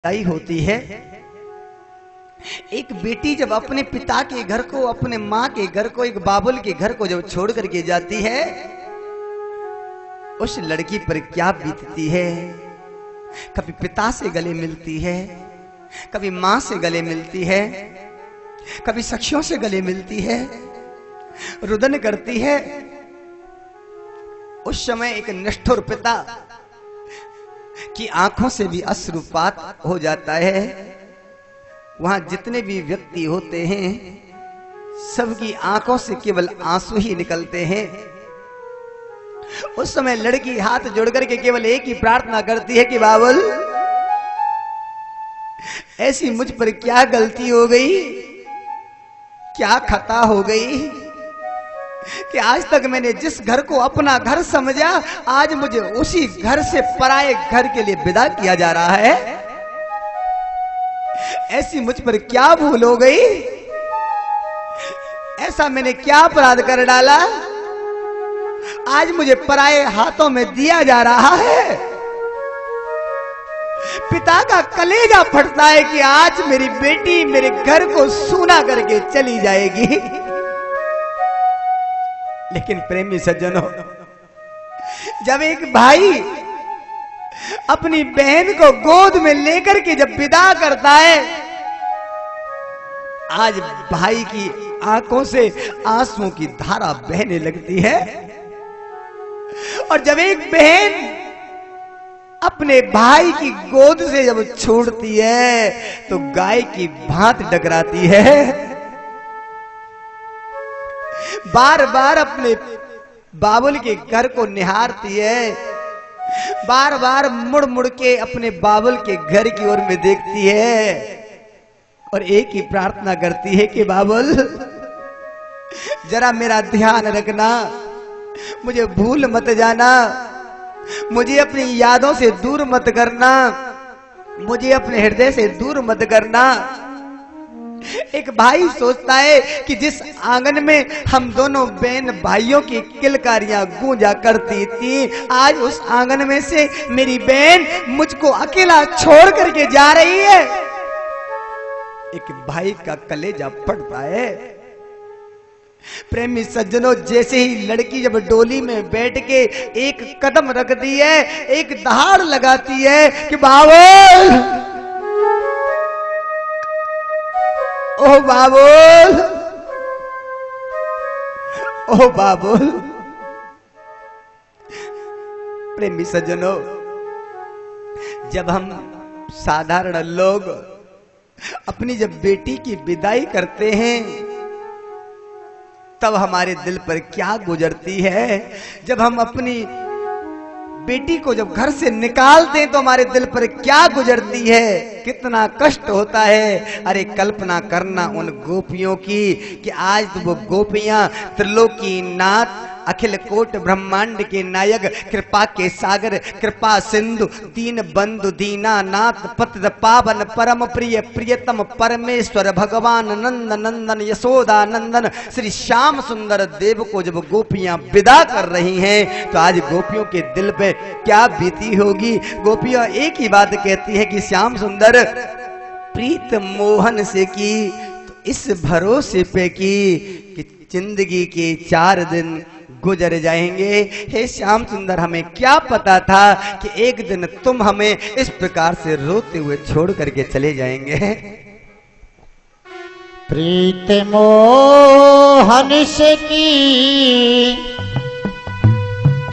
विदाई होती है। एक बेटी जब अपने पिता के घर को, अपने माँ के घर को, एक बाबुल के घर को जब छोड़ करके जाती है, उस लड़की पर क्या बीतती है। कभी पिता से गले मिलती है, कभी माँ से गले मिलती है, कभी सखियों से गले मिलती है, रुदन करती है। उस समय एक निष्ठुर पिता की आंखों से भी अश्रुपात हो जाता है। वहां जितने भी व्यक्ति होते हैं सबकी आंखों से केवल आंसू ही निकलते हैं। उस समय लड़की हाथ जोड़ करके केवल एक ही प्रार्थना करती है कि बाबुल, ऐसी मुझ पर क्या गलती हो गई, क्या खता हो गई कि आज तक मैंने जिस घर को अपना घर समझा, आज मुझे उसी घर से पराये घर के लिए विदा किया जा रहा है। ऐसी मुझ पर क्या भूल हो गई, ऐसा मैंने क्या अपराध कर डाला, आज मुझे पराये हाथों में दिया जा रहा है। पिता का कलेजा फटता है कि आज मेरी बेटी मेरे घर को सूना करके चली जाएगी। लेकिन प्रेमी सज्जनों, जब एक भाई अपनी बहन को गोद में लेकर के जब विदा करता है, आज भाई की आंखों से आंसुओं की धारा बहने लगती है। और जब एक बहन अपने भाई की गोद से जब छोड़ती है तो गाय की भांत डगराती है। बार बार अपने बाबुल के घर को निहारती है, बार बार मुड़ मुड़ के अपने बाबुल के घर की ओर में देखती है और एक ही प्रार्थना करती है कि बाबुल, जरा मेरा ध्यान रखना, मुझे भूल मत जाना, मुझे अपनी यादों से दूर मत करना, मुझे अपने हृदय से दूर मत करना। एक भाई सोचता है कि जिस आंगन में हम दोनों बहन भाइयों की किलकारियां गूंजा करती थी, आज उस आंगन में से मेरी बहन मुझको अकेला छोड़ करके जा रही है। एक भाई का कलेजा फटता है। प्रेमी सज्जनों, जैसे ही लड़की जब डोली में बैठ के एक कदम रखती है, एक दहाड़ लगाती है कि बाबुल, ओ बाबुल, ओ बाबुल। प्रेमी सज्जनों, जब हम साधारण लोग अपनी जब बेटी की विदाई करते हैं तब हमारे दिल पर क्या गुजरती है। जब हम अपनी बेटी को जब घर से निकालते हैं तो हमारे दिल पर क्या गुजरती है, कितना कष्ट होता है। अरे कल्पना करना उन गोपियों की कि आज तो वो गोपियां त्रिलोकी नाथ, अखिल कोट ब्रह्मांड के नायक, कृपा के सागर, कृपा सिंधु, दीन बंधु दीनानाथ, पतित पावन परम प्रिय प्रियतम परमेश्वर भगवान नंद नंदन यशोदा नंदन श्री श्याम सुंदर देव को जब गोपियां विदा कर रही हैं तो आज गोपियों के दिल पे क्या बीती होगी। गोपियां एक ही बात कहती है कि श्याम सुंदर प्रीत मोहन से की तो इस भरोसे पे की कि जिंदगी के 4 दिन गुजर जाएंगे। हे श्याम सुंदर, हमें क्या पता था कि एक दिन तुम हमें इस प्रकार से रोते हुए छोड़ करके चले जाएंगे। प्रीत मोहन से की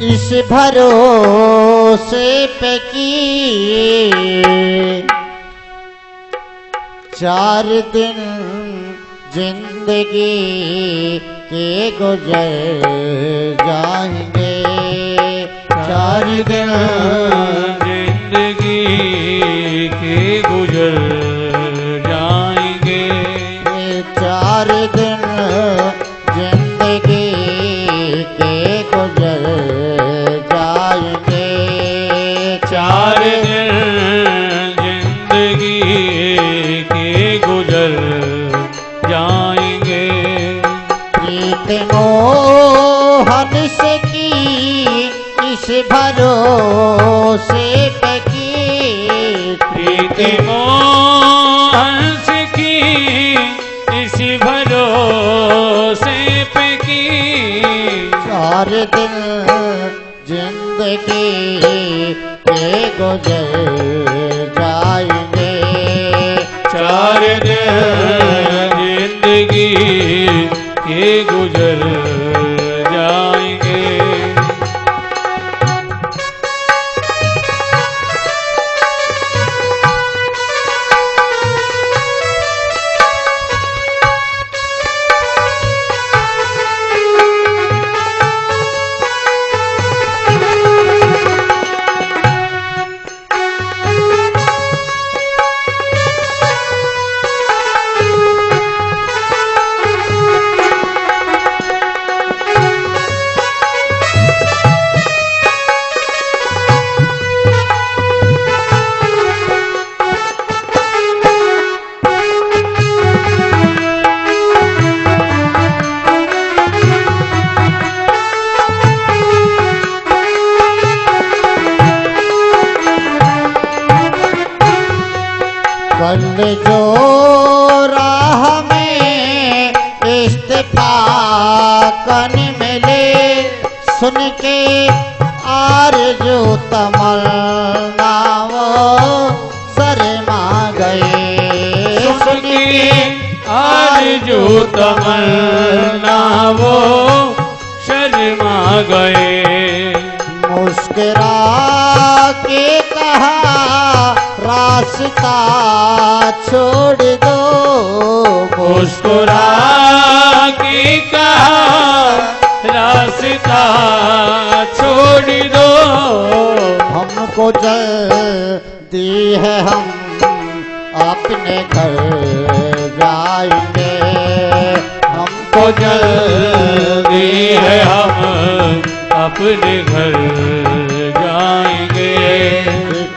इस भरोसे पे की 4 दिन जिंदगी के गुजर जाएंगे। 4 दिन जिंदगी के गुजर जाएंगे। 4 दिन जिंदगी के गुजर जाएंगे। 4 दिन जिंदगी के गुजर जाएंगे। प्रीत मोहन से की इस भरोसे पे की प्रीत मोहन कल जो राह में इस्तीफा कन मिले, सुन के आरज़ू तमन्ना वो शर्मा गए। सुन के आरज़ू तमन्ना वो शर्मा गए। मुस्कुरा के कहा रास्ता छोड़ दो, मुस्कुरा के कहा रास्ता छोड़ दो। हमको जल्दी है, हम अपने घर जाएंगे। हमको जल्दी है, हम अपने घर जाएंगे।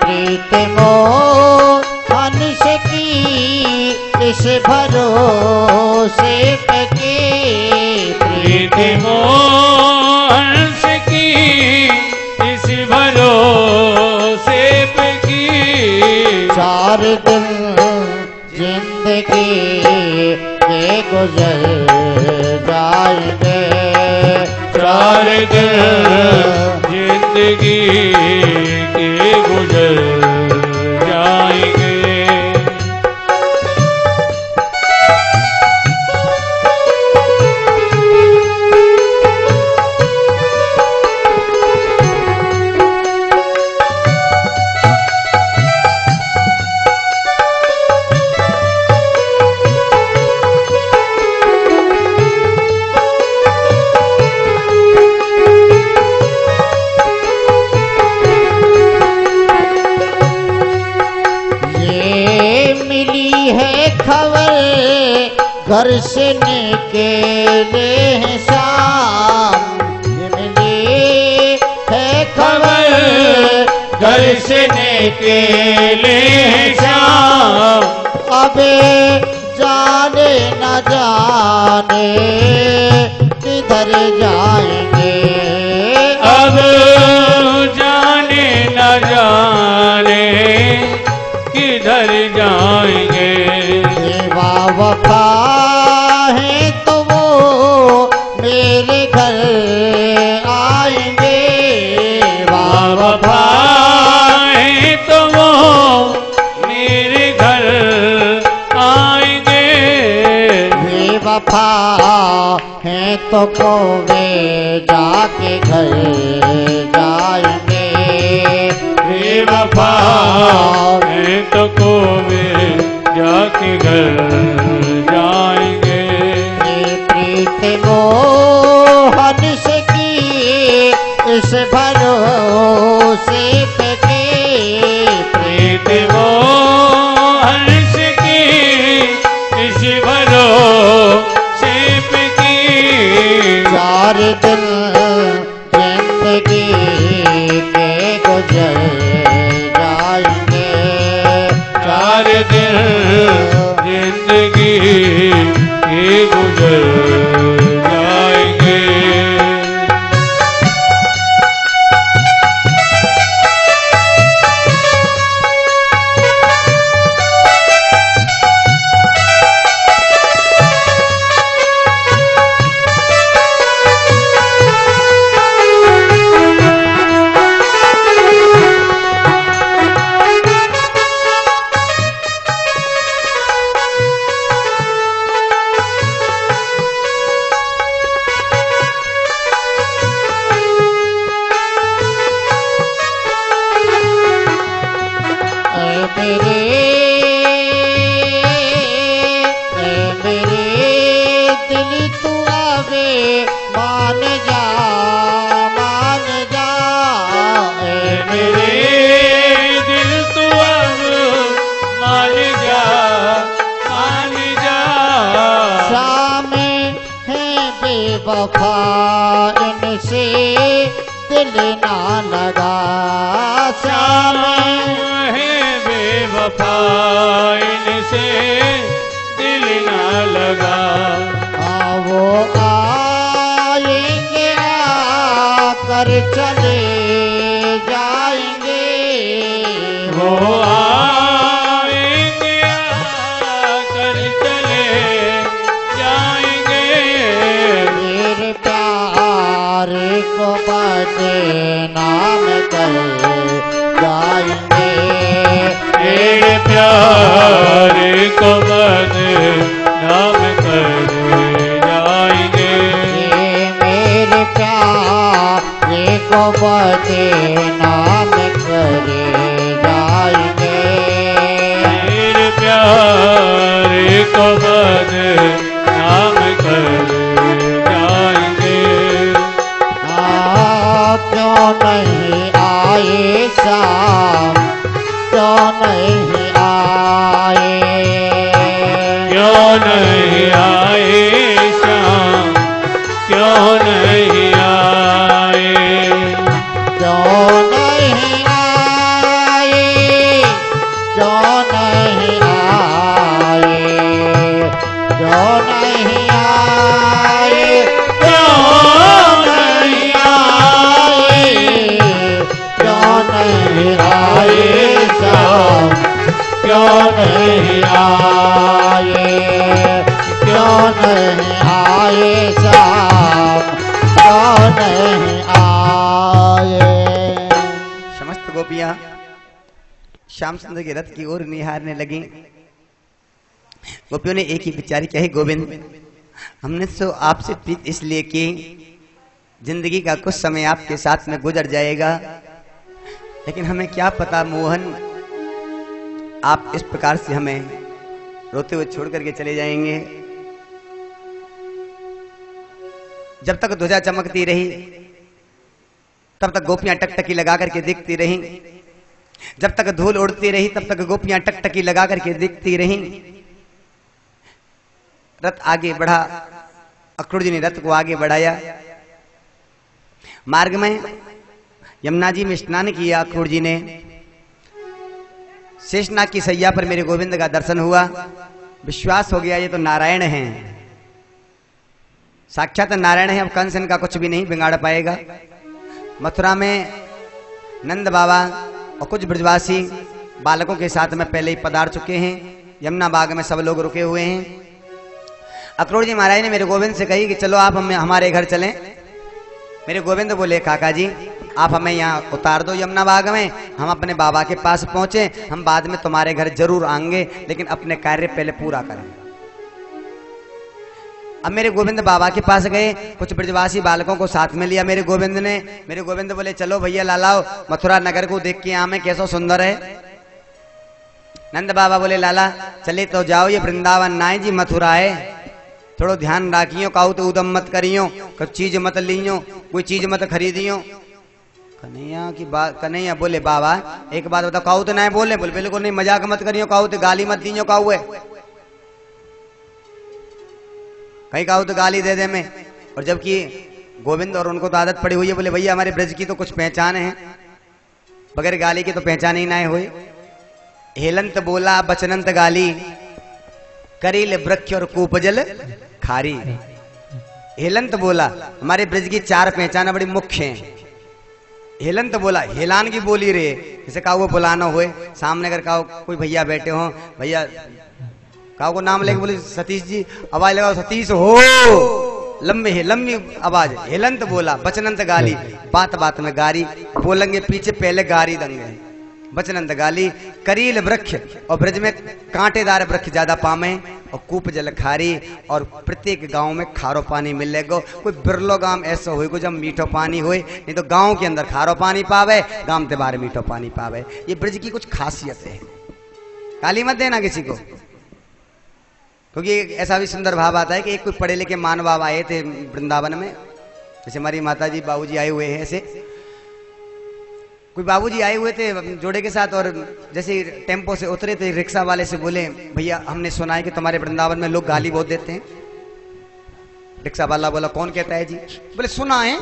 प्रीत मोहन से की इस भरोसे पे की, प्रीत मोहन से की इस भरोसे पे की। 4 दिन जिंदगी के गुजर जाएंगे। 4 दिन जिंदगी के गुजर जाएंगे। घर से निकले हैं शाम, मिली है खबर घर से निकले हैं शाम। अबे जाने न जाने किधर जाएंगे। अब जाने न जाने किधर जाएंगे। बेवा वफा है तो वो मेरे घर आएंगे। वफा है तो वो मेरे घर आएंगे। बेवफा है तो को वे जाके घर जाएंगे। बेवफा है तो को वे जाके घर जाएंगे। प्रीत मोहन से की इस भरोसे पे की। प्रीत मोहन से की इस भरोसे पे की। 4 दिन जिंदगी के गुजर जाएंगे। 4 दिन जिंदगी के गुजर जाएंगे। वफा इनसे दिल ना लगा। श्याम है बेवफा इनसे दिल ना लगा। हाँ वो आएंगे आकर चले जाएंगे। वो आएंगे नहीं आए, क्यों नहीं आए, क्यों नहीं आए, क्यों नहीं आए श्याम, क्यों नहीं आए, क्यों नहीं आए श्याम, क्यों नहीं आए। समस्त गोपियां श्याम सुंदर के रथ की ओर निहारने लगी। गोपियों ने एक ही विचार किया, गोविंद हमने तो आपसे प्रीत इसलिए की, जिंदगी का कुछ समय आपके साथ में गुजर जाएगा, लेकिन हमें क्या पता मोहन आप इस प्रकार से हमें रोते हुए छोड़ करके चले जाएंगे। जब तक ध्वजा चमकती रही तब तक गोपियां टकटकी लगा करके देखती रहीं, जब तक धूल उड़ती रही तब तक गोपियां टकटकी लगा करके देखती रहीं। रथ आगे बढ़ा, अक्रूर जी ने रथ को आगे बढ़ाया। मार्ग में यमुना जी में स्नान किया अक्रूर जी ने। शेषनाग की सैया पर मेरे गोविंद का दर्शन हुआ, विश्वास हो गया ये तो नारायण हैं, साक्षात नारायण है। अब कंस इनका कुछ भी नहीं बिगाड़ पाएगा। मथुरा में नंद बाबा और कुछ ब्रजवासी बालकों के साथ में पहले ही पधार चुके हैं। यमुना बाग में सब लोग रुके हुए हैं। अक्रूर जी महाराज ने मेरे गोविंद से कही कि चलो आप हमारे घर चलें। मेरे गोविंद बोले काका जी आप हमें यहाँ उतार दो यमुना बाग में, हम अपने बाबा के पास पहुंचे, हम बाद में तुम्हारे घर जरूर आएंगे, लेकिन अपने कार्य पहले पूरा करें। अब मेरे गोविंद बाबा के पास गए, कुछ ब्रजवासी बालकों को साथ में लिया मेरे गोविंद ने। मेरे गोविंद बोले चलो भैया लालाओ मथुरा नगर को देख के आमे कैसा सुंदर है। नंद बाबा बोले लाला चले तो जाओ, ये वृंदावन ना है जी मथुरा है, थोड़ो ध्यान राखियो, काऊ तो उदम मत करियो, कुछ चीज मत लियो, कोई चीज मत खरीदियो। कन्हैया की बात, कन्हैया बोले बाबा एक बात बताओ, काऊ तो नहीं बोले, बोले बिल्कुल नहीं, मजाक मत करियो, काऊ तो गाली मत दियो, काऊ है कहीं काऊ तो गाली दे दे में। और जबकि गोविंद और उनको तो आदत पड़ी हुई है, बोले भैया हमारे ब्रज की तो कुछ पहचान है, बगैर गाली की तो पहचान ही ना हुई। हेलंत बोला बचनंत गाली, करील वृक्ष और कूपजल खारी। हेलंत बोला, हमारे ब्रज की चार पहचान बड़ी मुख्य हैं। हेलंत बोला, हेलान की बोली रे, जैसे काऊ बुलाना होए, सामने अगर काऊ कोई भैया बैठे हो, भैया काऊ को नाम लेके बोले सतीश जी, आवाज लगाओ सतीश हो, लंबी आवाज। हेलंत बोला, बचनंत गाली, बात बात में गारी, बोलेंगे पीछे पहले गारी देंगे। बचनंत गाली, करील वृक्ष, और ब्रज में कांटेदार वृक्ष ज्यादा पामे, और कूप जल खारी, और प्रत्येक गांव में खारो पानी मिलेगा। कोई बिरलो गांव ऐसा होएगा जब मीठो पानी होए, नहीं तो गांव के अंदर खारो पानी पावे, गांव के बाहर मीठो पानी पावे। ये ब्रज की कुछ खासियत है, गाली मत देना किसी को, क्योंकि ऐसा भी सुंदर भाव आता है कि एक कोई पढ़े लिखे मान बाबा आए थे वृंदावन में, जैसे हमारी माता जी बाबूजी आए हुए हैं, ऐसे कोई बाबूजी आए हुए थे जोड़े के साथ, और जैसे टेम्पो से उतरे थे रिक्शा वाले से बोले भैया हमने सुना है कि तुम्हारे वृंदावन में लोग गाली बहुत देते हैं। रिक्शा वाला बोला कौन कहता है जी? बोले सुना है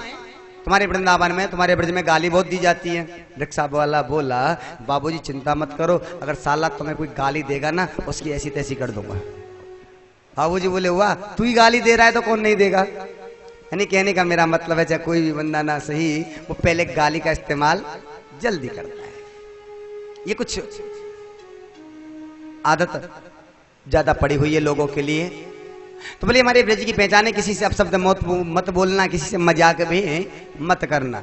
तुम्हारे वृंदावन में, तुम्हारे ब्रज में गाली बहुत दी जाती है। रिक्शा वाला बोला बाबूजी चिंता मत करो, अगर साला तुम्हें कोई गाली देगा ना उसकी ऐसी तैसी कर दूंगा। बाबूजी बोले हुआ तू ही गाली दे रहा है तो कौन नहीं देगा। यानी कहने का मेरा मतलब है चाहे कोई भी बंदा ना सही, वो पहले गाली का इस्तेमाल जल्दी करता है। ये कुछ आदत ज्यादा पड़ी हुई है लोगों के लिए। तो बोले हमारे ब्रज की पहचान है, किसी से अपशब्द मत बोलना, किसी से मजाक भी मत करना।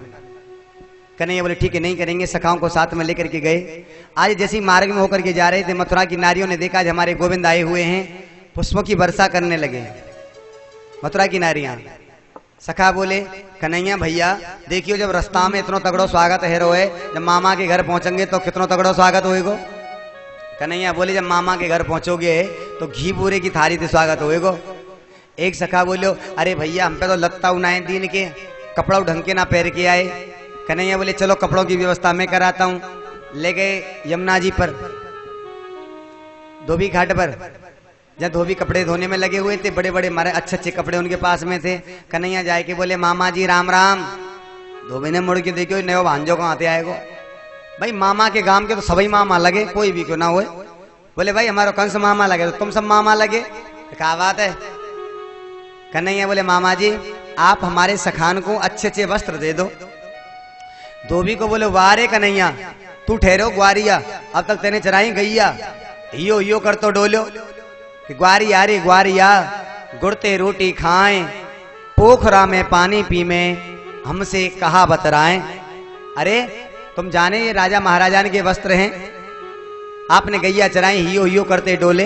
कन्हैया बोले ठीक है नहीं करेंगे। सखाओं को साथ में लेकर के गए। आज जैसे ही मार्ग में होकर के जा रहे थे, मथुरा की नारियों ने देखा आज हमारे गोविंद आए हुए हैं, पुष्पों की वर्षा करने लगे मथुरा की नारियां। सखा बोले कन्हैया भैया देखियो जब रास्ता में इतना तगड़ो स्वागत है रोए, जब मामा के घर पहुंचेंगे तो कितना तगड़ो स्वागत होएगो। कन्हैया बोले जब मामा के घर पहुंचोगे तो घी पूरे की थारी से स्वागत होएगो। एक सखा बोलो अरे भैया हम पे तो लत्ता उनाए दिन के, कपड़ा ढंग के ना पहन के आए। कन्हैया बोले चलो कपड़ों की व्यवस्था मैं कराता हूँ। ले गए यमुना जी पर, धोबी घाट पर, जहाँ धोबी कपड़े धोने में लगे हुए थे, बड़े बड़े मारे अच्छे अच्छे कपड़े उनके पास में थे। कन्हैया जाए के बोले मामा जी राम राम। धोबी ने मुड़ के देखियो नयो भांजो कहाँ आते आएगो। भाई मामा के गांव के तो सभी मामा लगे, कोई भी क्यों ना हुए, बोले भाई हमारा कंस मामा लगे, तो तुम सब मामा लगे, तो क्या बात है। कन्हैया बोले मामा जी आप हमारे सखान को अच्छे अच्छे वस्त्र दे दो। धोबी को बोले वारे कन्हैया तू ठहरो ग्वारिया, अब तक तेने चराई गैया, हियो हियो कर तो डोलो कि ग्वारी आ रही ग्वारिया, गुड़ते रोटी खाएं पोखरा में पानी पी में हमसे कहा बतराएं। अरे तुम जाने ये राजा महाराजा के वस्त्र हैं, आपने गैया चराई हियो हियो करते डोले।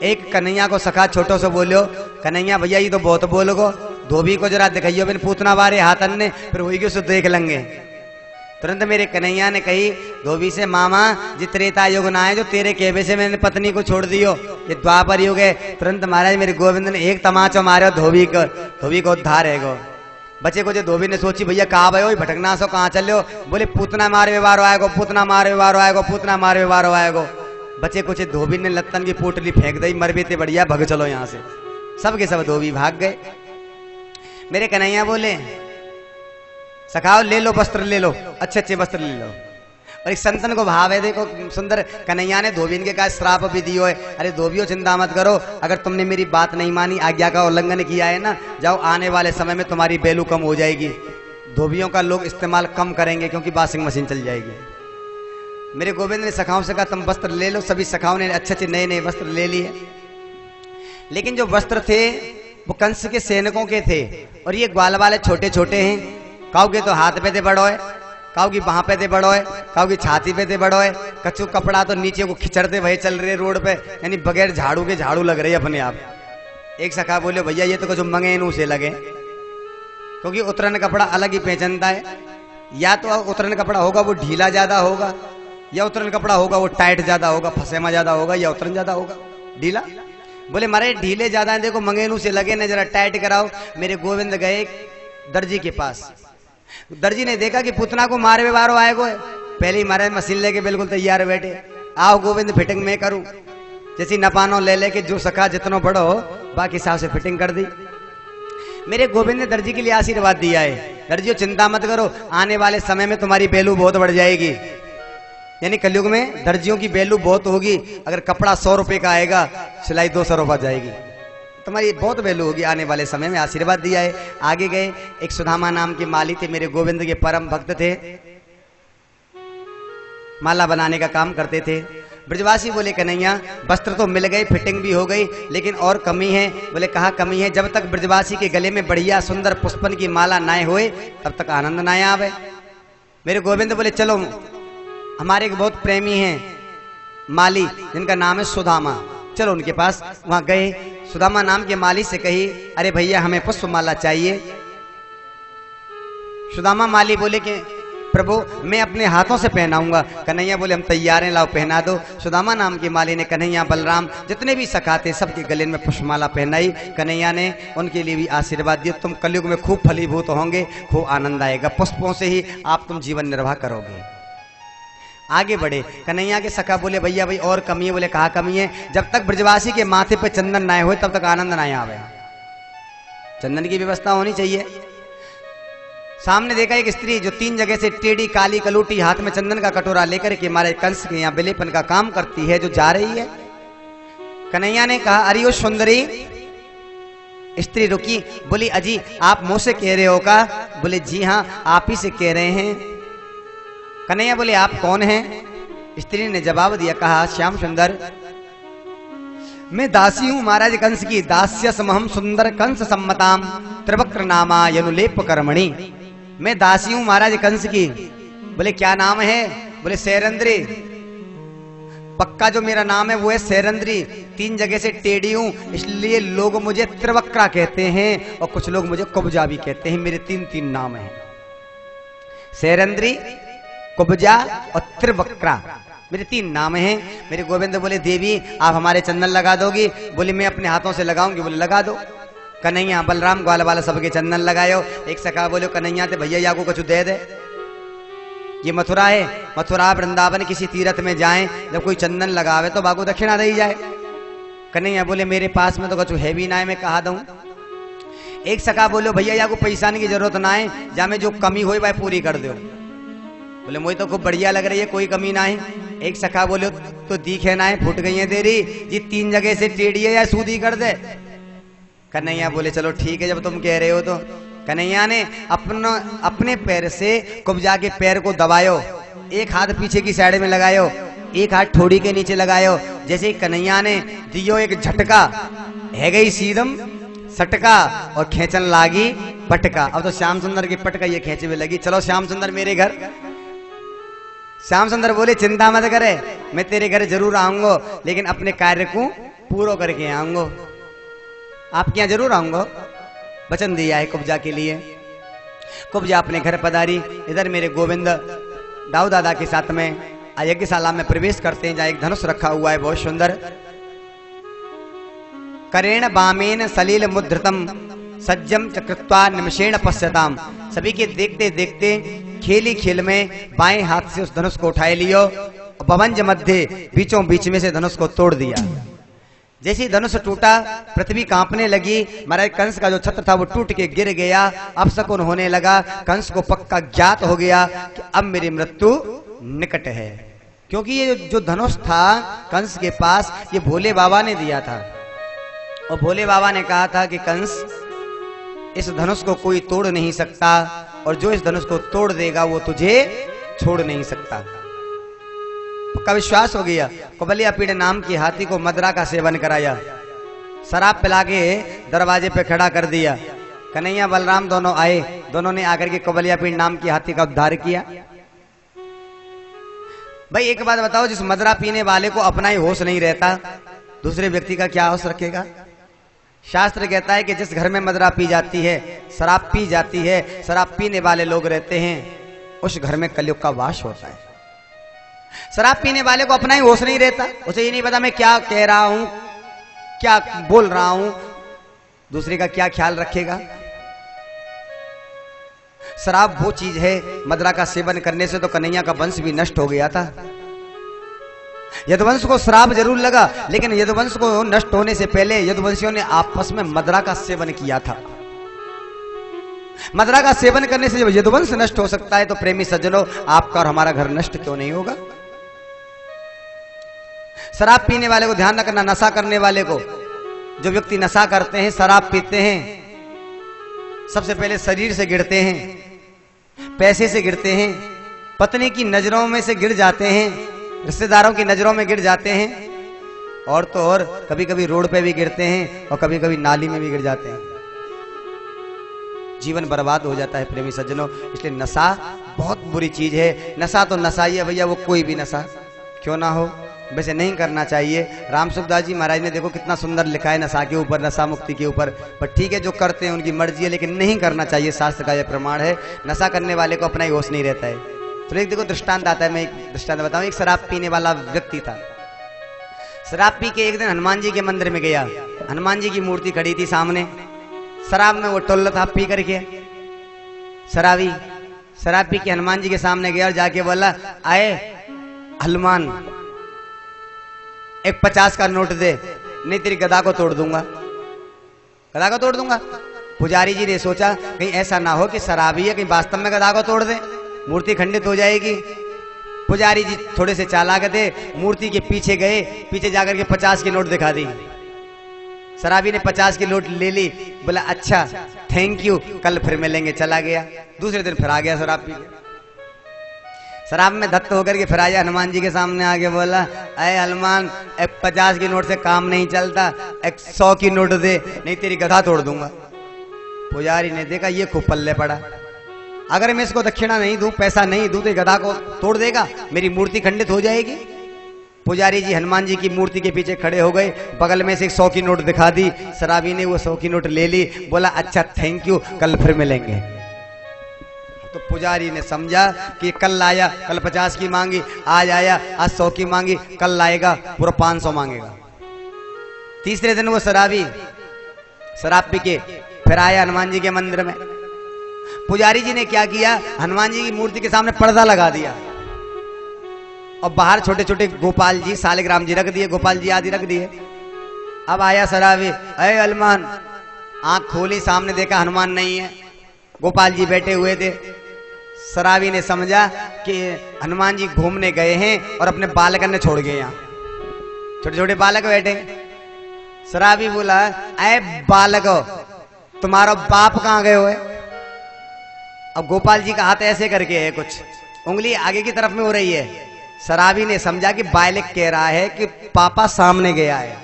एक कन्हैया को सखा छोटो से बोलो कन्हैया भैया ये तो बहुत बोलोगो, धोबी को जरा दिखाइयो बिन पूतना बारे हाथन ने, फिर वही के देख लेंगे। तुरंत मेरे कन्हैया ने कही धोबी से मामा जी त्रेता युग ना है जो तेरे कहवे से मैंने पत्नी को छोड़ दियो, ये द्वापर युग है। तुरंत महाराज मेरे गोविंद ने एक तमाचा मारो धोबी को उद्धार है गो। बच्चे को जो धोबी ने सोची भैया कहाँ भयो भटकना सो कहाँ चलो, बोले पूतना मारे व्यवहार आएगो, पूतना मारे व्यवहार आएगो, पूतना मारे व्यवहार आएगो। बच्चे को धोबी ने लत्तन की पोटली फेंक दी, मर भी थे बढ़िया भग चलो यहाँ से। सब के सब धोबी भाग गए। मेरे कन्हैया बोले सखाओ ले लो वस्त्र ले लो, अच्छे अच्छे वस्त्र ले लो। और एक संतन को भाव है देखो सुंदर, कन्हैया ने धोबी के का श्राप भी दियो है, अरे धोबियों चिंता मत करो, अगर तुमने मेरी बात नहीं मानी आज्ञा का उल्लंघन किया है ना, जाओ आने वाले समय में तुम्हारी वैल्यू कम हो जाएगी, धोबियों का लोग इस्तेमाल कम करेंगे क्योंकि वॉशिंग मशीन चल जाएगी। मेरे गोविंद ने सखाओं से कहा तुम वस्त्र ले लो। सभी सखाओं ने अच्छे अच्छे नए नए वस्त्र ले लिए, लेकिन जो वस्त्र थे वो कंस के सैनिकों के थे, और ये ग्वाल वाले छोटे छोटे हैं। काऊ के तो हाथ पे थे बड़ो है, काऊ की बाह पे थे बड़ो है, काऊ की छाती पे थे बड़ो है, कच्चू कपड़ा तो नीचे को खिचड़ते वही चल रहे रोड पे, यानी बगैर झाड़ू के झाड़ू लग रही है अपने आप। एक सखा बोले भैया ये तो कुछ मंगेनू से लगे, क्योंकि उतरन कपड़ा अलग ही पहचानता है, या तो उतरन कपड़ा होगा वो ढीला ज्यादा होगा, या उतरन कपड़ा होगा वो टाइट ज्यादा होगा, फसेमा ज्यादा होगा, या उतरन ज्यादा होगा ढीला। बोले मारे ढीले ज्यादा है, देखो मंगेनू से लगे ना, जरा टाइट कराओ। मेरे गोविंद गए दर्जी के पास, दर्जी ने देखा कि पुतना को मारे व्यवहार आएगो, पहले ही मारे मशीन लेके बिल्कुल तैयार बैठे, आओ गोविंद फिटिंग में करूं। जैसी नपानो ले लेके जो सखा जितना बड़ो बाकी हिसाब से फिटिंग कर दी। मेरे गोविंद ने दर्जी के लिए आशीर्वाद दिया है, दर्जियों चिंता मत करो, आने वाले समय में तुम्हारी वैल्यू बहुत बढ़ जाएगी, यानी कलयुग में दर्जियों की वैल्यू बहुत होगी। अगर कपड़ा 100 रुपए का आएगा सिलाई 200 रुपया जाएगी, तुम्हारी बहुत वैल्यू होगी आने वाले समय में, आशीर्वाद दिया है। आगे गए, एक सुदामा नाम के माली थे, मेरे गोविंद के परम भक्त थे, माला बनाने का काम करते थे। ब्रजवासी बोले कन्हैया वस्त्र तो मिल गए, फिटिंग भी हो गई, लेकिन और कमी है। बोले कहा कमी है, जब तक ब्रजवासी के गले में बढ़िया सुंदर पुष्पन की माला नाए होए तब तक आनंद नाए आवे। मेरे गोविंद बोले चलो, हमारे एक बहुत प्रेमी हैं माली जिनका नाम है सुदामा, चलो उनके पास। वहां गए, सुदामा नाम के माली से कही अरे भैया हमें पुष्पमाला चाहिए। सुदामा माली बोले कि प्रभु मैं अपने हाथों से पहनाऊंगा। कन्हैया बोले हम तैयार हैं, लाओ पहना दो। सुदामा नाम के माली ने कन्हैया बलराम जितने भी सखा थे सबके गले में पुष्पमाला पहनाई। कन्हैया ने उनके लिए भी आशीर्वाद दिया, तुम कलयुग में खूब फलीभूत होंगे, खूब आनंद आएगा, पुष्पों से ही आप तुम जीवन निर्वाह करोगे। आगे बढ़े, कन्हैया के सखा बोले भैया भाई और कमी है। बोले कहा कमी है, जब तक ब्रजवासी के माथे पे चंदन ना हो तब तक आनंद ना आवे, चंदन की व्यवस्था होनी चाहिए। सामने देखा एक स्त्री जो 3 जगह से टेढ़ी काली कलूटी हाथ में चंदन का कटोरा लेकर के हमारे कंस के यहाँ बिलेपन का काम करती है, जो जा रही है। कन्हैया ने कहा अरे ओ सुंदरी। स्त्री रुकी, बोली अजी आप मुझसे कह रहे हो का? बोले जी हाँ आप ही से कह रहे हैं। कन्हैया बोले आप कौन हैं? स्त्री ने जवाब दिया, कहा श्याम सुंदर मैं दासी हूं महाराज कंस की, दास्य समहम सुंदर कंस सम्मताम त्रिवक्र नामा यनुलेप कर्मणि। मैं दासी हूं महाराज कंस की। बोले क्या नाम है? बोले सैरंद्री। पक्का जो मेरा नाम है वो है सैरंद्री। 3 जगह से टेढ़ी हूं इसलिए लोग मुझे त्रिवक्रा कहते हैं और कुछ लोग मुझे कुब्जा भी कहते हैं। मेरे 3 नाम हैं, सैरंद्री, कुब्जा और त्रिवक्रा, मेरे 3 नाम हैं। मेरे गोविंद बोले देवी आप हमारे चंदन लगा दोगी? बोले मैं अपने हाथों से लगाऊंगी। बोले लगा दो। कन्हैया बलराम ग्वाल वाला सबके चंदन लगायो। एक सखा बोले कन्हैया ते भैया या को कुछ दे दे। ये मथुरा है, मथुरा वृंदावन किसी तीर्थ में जाएं, जब कोई चंदन लगावे तो बागो दक्षिणा दी जाए। कन्हैया बोले मेरे पास में तो कुछ है भी ना है, मैं कहा दूं। एक सखा बोलो भैया या को पैसा की जरूरत ना है, जा में जो कमी हो वह पूरी कर दो। बोले मुझे तो खूब बढ़िया लग रही है, कोई कमी ना है। एक सखा बोले तो दिखे ना है, फुट गई है तेरी जी, 3 जगह से टेढ़ी है या सूदी कर दे। कन्हैया बोले चलो ठीक है जब तुम कह रहे हो तो। कन्हैया ने अपने पैर से कुब्जा के पैर को दबायो, एक हाथ पीछे की साइड में लगायो, एक हाथ ठोड़ी के नीचे लगायो। जैसे ही कन्हैया ने दियो एक झटका, है गई सीधम सटका और खेचन लागी पटका। अब तो श्याम सुंदर की पटका ये खेचे में लगी, चलो श्याम सुंदर मेरे घर। श्याम सुंदर बोले चिंता मत करे, मैं तेरे घर जरूर आऊंगा, लेकिन अपने कार्य को पूरा करके आऊंगा, आपके यहाँ जरूर आऊंगा। वचन दिया है कुब्जा के लिए। कुब्जा अपने घर पधारी। इधर मेरे गोविंद दाऊ दादा के साथ में यज्ञशाला में प्रवेश करते हैं, जहाँ एक धनुष रखा हुआ है बहुत सुंदर। करेण बामेन सलील मुद्रितम सज्जम चकृत्वा निमिषेण पश्यताम। सभी के देखते देखते खेली खेल में बाएं हाथ से उस धनुष को उठाए लियो, भवंज मध्य बीचों बीच में से धनुष को तोड़ दिया। जैसे ही धनुष टूटा पृथ्वी कांपने लगी। महाराज कंस का जो छत्र था वो टूट के गिर गया। अपशकुन होने लगा। कंस को पक्का ज्ञात हो गया कि अब मेरी मृत्यु निकट है, क्योंकि ये जो धनुष था कंस के पास, ये भोले बाबा ने दिया था। और भोले बाबा ने कहा था कि कंस इस धनुष को कोई तोड़ नहीं सकता, और जो इस धनुष को तोड़ देगा वो तुझे छोड़ नहीं सकता। का विश्वास हो गया। कुबलिया पीड़ नाम की हाथी को मदरा का सेवन कराया, शराब पिला के दरवाजे पे खड़ा कर दिया। कन्हैया बलराम दोनों आए, दोनों ने आकर के कुबलिया पीड़ नाम की हाथी का उद्धार किया। भाई एक बात बताओ, जिस मदरा पीने वाले को अपना ही होश नहीं रहता, दूसरे व्यक्ति का क्या होश रखेगा? शास्त्र कहता है कि जिस घर में मदरा पी जाती है, शराब पी जाती है, शराब पीने वाले लोग रहते हैं, उस घर में कलयुग का वास होता है। शराब पीने वाले को अपना ही होश नहीं रहता, उसे ये नहीं पता मैं क्या कह रहा हूं, क्या बोल रहा हूं, दूसरे का क्या ख्याल रखेगा। शराब वो चीज है, मदरा का सेवन करने से तो कन्हैया का वंश भी नष्ट हो गया था। यदुवंश को श्राप जरूर लगा, लेकिन यदुवंश को नष्ट होने से पहले यदुवंशियों ने आपस में मदरा का सेवन किया था। मदरा का सेवन करने से जब यदुवंश नष्ट हो सकता है, तो प्रेमी सज्जनों आपका और हमारा घर नष्ट क्यों नहीं होगा। शराब पीने वाले को ध्यान रखना, नशा करने वाले को, जो व्यक्ति नशा करते हैं, शराब पीते हैं, सबसे पहले शरीर से गिरते हैं, पैसे से गिरते हैं, पत्नी की नजरों में से गिर जाते हैं, रिश्तेदारों की नजरों में गिर जाते हैं, और तो और कभी कभी रोड पे भी गिरते हैं, और कभी कभी नाली में भी गिर जाते हैं। जीवन बर्बाद हो जाता है प्रेमी सज्जनों। इसलिए नशा बहुत बुरी चीज है। नशा तो नशा ही है भैया, वो कोई भी नशा क्यों ना हो, वैसे नहीं करना चाहिए। राम सुखदास जी महाराज ने देखो कितना सुंदर लिखा है नशा के ऊपर, नशा मुक्ति के ऊपर। पर ठीक है, जो करते हैं उनकी मर्जी है, लेकिन नहीं करना चाहिए, शास्त्र का यह प्रमाण है। नशा करने वाले को अपना ही होश नहीं रहता है। तो एक देखो दृष्टांत आता है, मैं एक दृष्टांत बताऊं। एक शराब पीने वाला व्यक्ति था। शराब पी के एक दिन हनुमान जी के मंदिर में गया। हनुमान जी की मूर्ति खड़ी थी सामने, शराब में वो टोल था पी करके। शराबी शराब पी के हनुमान जी के सामने गया और जाके बोला, आए हनुमान, एक 50 का नोट दे, नहीं तेरी गदा को तोड़ दूंगा, गदा को तोड़ दूंगा। पुजारी जी ने सोचा कहीं ऐसा ना हो कि शराबी है, कहीं वास्तव में गदा को तोड़ दे, मूर्ति खंडित हो जाएगी। पुजारी जी थोड़े से चालाक थे, मूर्ति के पीछे गए, पीछे जाकर के 50 की नोट दिखा दी। शराबी ने 50 की नोट ले ली, बोला अच्छा थैंक यू, कल फिर मिलेंगे, चला गया। दूसरे दिन फिर आ गया शराब पी के। शराब में धत्त होकर के फिर आया हनुमान जी के सामने, आगे बोला, अरे हनुमान, एक 50 की नोट से काम नहीं चलता, एक 100 की नोट दे, नहीं तेरी गधा तोड़ दूंगा। पुजारी ने देखा ये खूब पल्ले पड़ा, अगर मैं इसको दक्षिणा नहीं दूं, पैसा नहीं दूं, तो गधा को तोड़ देगा, मेरी मूर्ति खंडित हो जाएगी। पुजारी जी हनुमान जी की मूर्ति के पीछे खड़े हो गए, बगल में से एक 100 की नोट दिखा दी। शराबी ने वो 100 की नोट ले ली, बोला अच्छा थैंक यू, कल फिर मिलेंगे। तो पुजारी ने समझा कि कल लाया, कल 50 की मांगी, आज आया, आज 100 की मांगी, कल लाएगा पूरा 500 मांगेगा। तीसरे दिन वो शराबी शराब पी के फिर आया हनुमान जी के मंदिर में। पुजारी जी ने क्या किया, हनुमान जी की मूर्ति के सामने पर्दा लगा दिया, और बाहर छोटे छोटे गोपाल जी, सालिग्राम जी रख दिए, गोपाल जी आदि रख दिए। अब आया शराबी, अरे हनुमान, आंख खोली, सामने देखा हनुमान नहीं है, गोपाल जी बैठे हुए थे। शराबी ने समझा कि हनुमान जी घूमने गए हैं और अपने बालक ने छोड़ गए यहाँ, छोटे छोटे बालक बैठे। शराबी बोला, अरे बालक तुम्हारा बाप कहाँ गए हुए? अब गोपाल जी का हाथ ऐसे करके है, कुछ उंगली आगे की तरफ में हो रही है। शराबी ने समझा कि बालक कह रहा है कि पापा सामने गया है।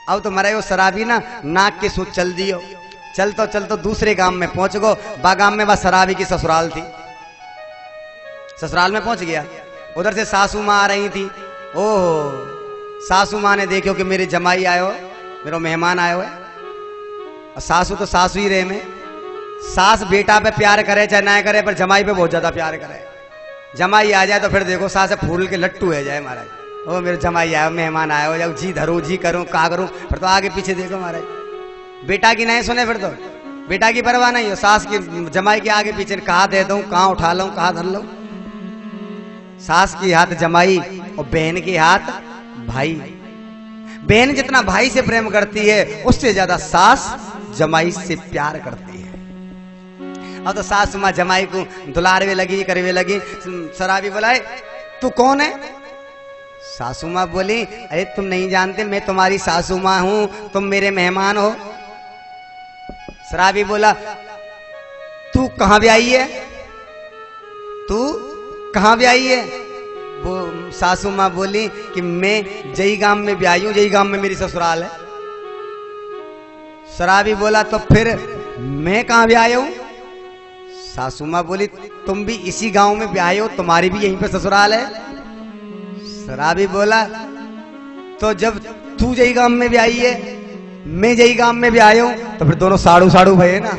अब तुम्हारा वो शराबी ना नाक के सूत चल दियो, चल तो दूसरे गांव में पहुंच गो। बागाम में बस शराबी की ससुराल थी, ससुराल में पहुंच गया। उधर से सासू माँ आ रही थी। ओहो, सासू माँ ने देखो कि मेरे जमाई आयो, मेरा मेहमान आयो है। और सासू तो सासू ही रहे में, सास बेटा पे प्यार करे चाहे ना करे, पर जमाई पे बहुत ज्यादा प्यार करे। जमाई आ जाए तो फिर देखो सास फूल के लट्टू है जाए महाराज। ओ मेरे जमाई आयो, मेहमान आयो, जब जी धरूं जी करूं का करूं, फिर तो आगे पीछे देखो महाराज। बेटा की नहीं सुने, फिर तो बेटा की परवाह नहीं हो, सास की जमाई के आगे पीछे कहाँ दे दूं, कहाँ उठा लूं, कहाँ धर लूं। सास की हाथ जमाई और बहन की हाथ भाई। बहन जितना भाई से प्रेम करती है, उससे ज्यादा सास जमाई से प्यार करती है। अब तो सास माँ जमाई को दुलारवे लगी, करवे लगी। शराबी बोला, तू कौन है? सासू माँ बोली, अरे तुम नहीं जानते, मैं तुम्हारी सासू माँ हूं, तुम मेरे मेहमान हो। शराबी बोला, तू कहां ब्याई है? तू कहां ब्याई है? वो सासू माँ बोली कि मैं जई गांव में ब्याई हूं, जई गांव में मेरी ससुराल है। शराबी बोला, तो फिर मैं कहां ब्याई हूं? सासू माँ बोली, तुम भी इसी गांव में ब्याई हो, तुम्हारी भी यहीं पे ससुराल है। शराबी बोला, तो जब तू जई गांव में ब्याई है, मैं जई गांव में ब्याई हूं, तो फिर दोनों साड़ू साड़ू भये ना।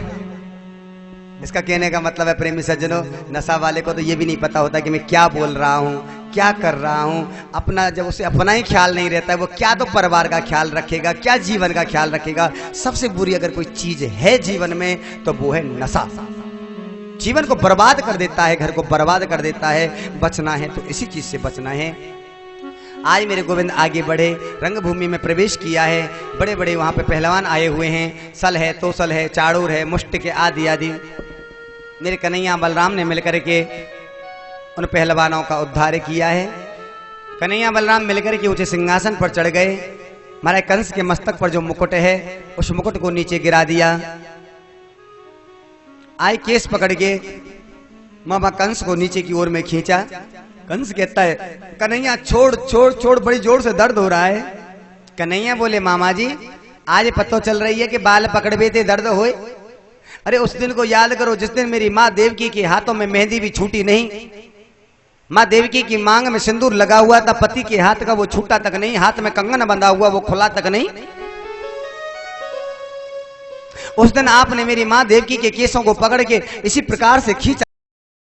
इसका कहने का मतलब है प्रेमी सज्जनों, नशा वाले को तो ये भी नहीं पता होता कि मैं क्या बोल रहा हूं, क्या कर रहा हूं। अपना जब उसे अपना ही ख्याल नहीं रहता है, वो क्या तो परिवार का ख्याल रखेगा, क्या जीवन का ख्याल रखेगा। सबसे बुरी अगर कोई चीज है जीवन में तो वो है नशा। जीवन को बर्बाद कर देता है, घर को बर्बाद कर देता है। बचना है तो इसी चीज से बचना है। आज मेरे गोविंद आगे बढ़े, रंगभूमि में प्रवेश किया है। बड़े बड़े वहां पे पहलवान आए हुए हैं, सल है, तोसल है, चाड़ूर है, मुष्ट के आदि आदि। मेरे कन्हैया बलराम ने मिलकर के उन पहलवानों का उद्धार किया है। कन्हैया बलराम मिलकर के ऊंचे सिंहासन पर चढ़ गए। हमारे कंस के मस्तक पर जो मुकुट है, उस मुकुट को नीचे गिरा दिया। आए केस पकड़ के मामा कंस को नीचे की ओर में खींचा। कंस कहता है, कन्हैया छोड़ छोड़ छोड़, बड़ी जोर से दर्द हो रहा है। कन्हैया बोले, मामा जी आज पता चल रही है कि बाल पकड़बे थे दर्द होए। अरे उस दिन को याद करो जिस दिन मेरी माँ देवकी के हाथों में मेहंदी भी छूटी नहीं। माँ देवकी की मांग में सिंदूर लगा हुआ था, पति के हाथ का वो छूटा तक नहीं, हाथ में कंगन बंधा हुआ वो खुला तक नहीं। उस दिन आपने मेरी माँ देवकी के केसों को पकड़ के इसी प्रकार से खींचा।